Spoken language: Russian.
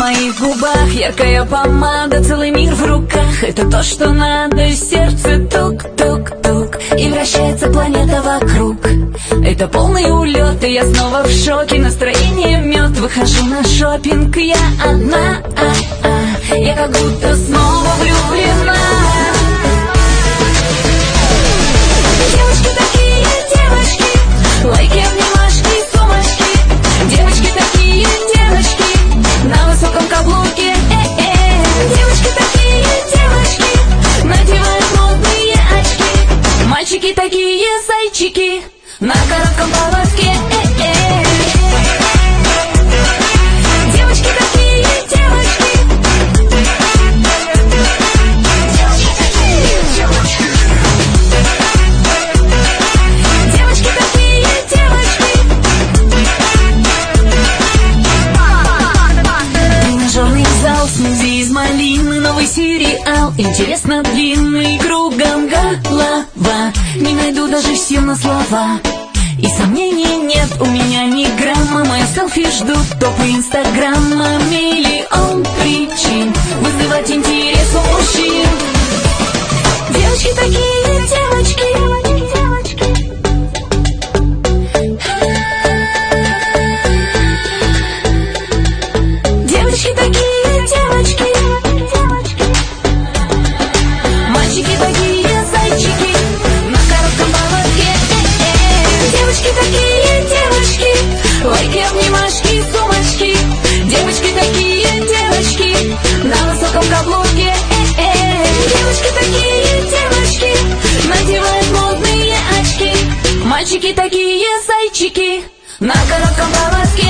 моих губах, яркая помада, целый мир в руках. Это то, что надо, сердце тук-тук-тук, и вращается планета вокруг. Это полный улет, и я снова в шоке. Настроение мед, выхожу на шопинг. Я одна, я как будто снова влюблена. Девочки такие, девочки, лайки, обнимашки, сумочки. Девочки такие, девочки, на высоком каблуке. Девочки такие, девочки, надевают модные очки. Мальчики такие, зайчики, на коротком поводке. Девочки такие, девочки. Девочки такие, девочки. Девочки такие, девочки. Тренажерный зал, смузи из малины, новый сериал, интересно длинный, кругом голова. Не найду даже сил на слова, и сомнений нет, у меня ни грамма. Мои селфи ждут топы инстаграма. Миллион причин вызывать интерес у мужчин. Девочки такие, девочки. Девочки такие, девочки. Мальчики такие, зайчики, на коротком поводке. Девочки такие, девочки, лайки, обнимашки, сумочки. Девочки такие, девочки, на высоком каблуке. Девочки такие, девочки, надевают модные очки. Мальчики такие, зайчики, на коротком поводке.